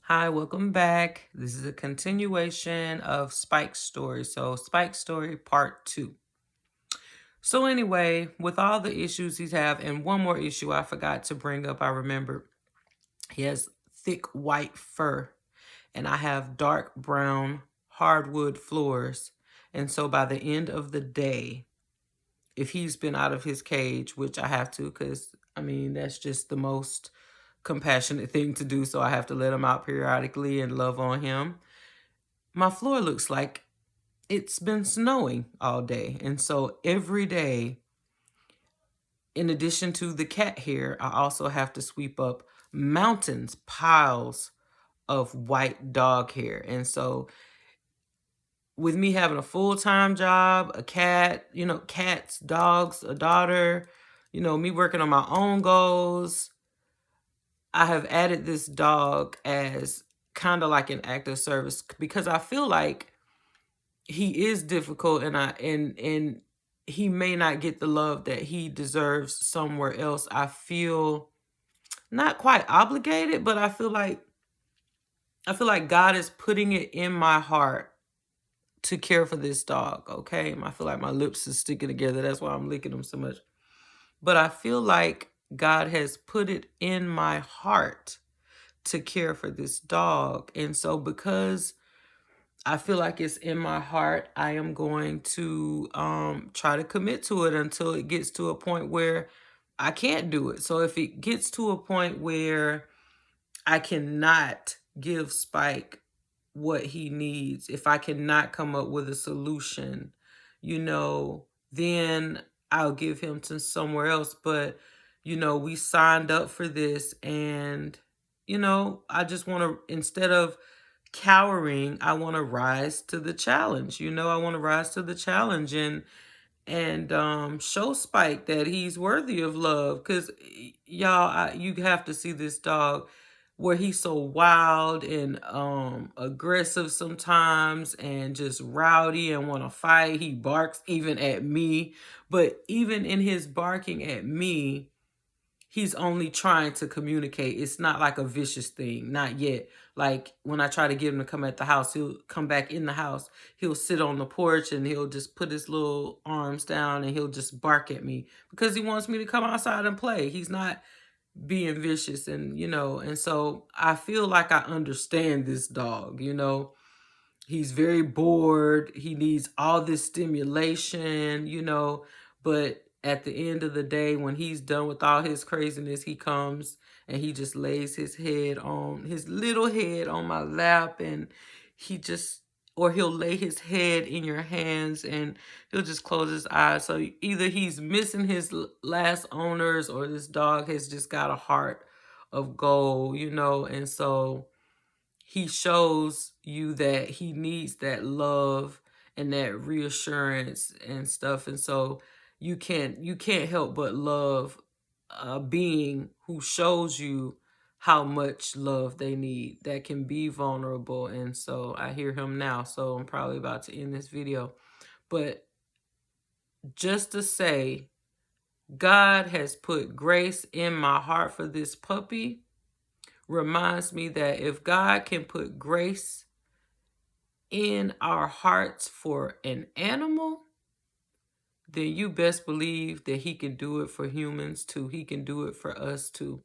Hi, welcome back. This is a continuation of Spike's story. So, Spike's story part 2. So, anyway, with all the issues he's have, and one more issue I forgot to bring up, I remember he has thick white fur, and I have dark brown hardwood floors. And so, by the end of the day, if he's been out of his cage, which I have to, because I mean, that's just the most compassionate thing to do. So, I have to let him out periodically and love on him. My floor looks like it's been snowing all day. And so every day, in addition to the cat hair, I also have to sweep up mountains, piles of white dog hair. And so with me having a full-time job, a cat, cats, dogs, a daughter, me working on my own goals, I have added this dog as kind of like an act of service because I feel like he is difficult, and he may not get the love that he deserves somewhere else. I feel not quite obligated, but I feel like God is putting it in my heart to care for this dog, okay? I feel like my lips is sticking together. That's why I'm licking them so much. But I feel like God has put it in my heart to care for this dog. And so because I feel like it's in my heart, I am going to try to commit to it until it gets to a point where I can't do it. So if it gets to a point where I cannot give Spike what he needs, if I cannot come up with a solution, then I'll give him to somewhere else. But, we signed up for this, and, I just want to, instead of cowering, I want to rise to the challenge. I want to rise to the challenge and show Spike that he's worthy of love. Cause y'all, you have to see this dog where he's so wild and aggressive sometimes and just rowdy and want to fight. He barks even at me, but even in his barking at me, he's only trying to communicate. It's not like a vicious thing, not yet. Like when I try to get him to come at the house, he'll come back in the house. He'll sit on the porch and he'll just put his little arms down and he'll just bark at me because he wants me to come outside and play. He's not being vicious, and so I feel like I understand this dog. He's very bored. He needs all this stimulation, but at the end of the day, when he's done with all his craziness, he comes and he just lays his little head on my lap, and he just, or he'll lay his head in your hands and he'll just close his eyes. So either he's missing his last owners or this dog has just got a heart of gold, and so he shows you that he needs that love and that reassurance and stuff. And so you can't help but love a being who shows you how much love they need, that can be vulnerable. And so I hear him now, so I'm probably about to end this video, but just to say, God has put grace in my heart for this puppy reminds me that if God can put grace in our hearts for an animal, then you best believe that he can do it for humans too. He can do it for us too.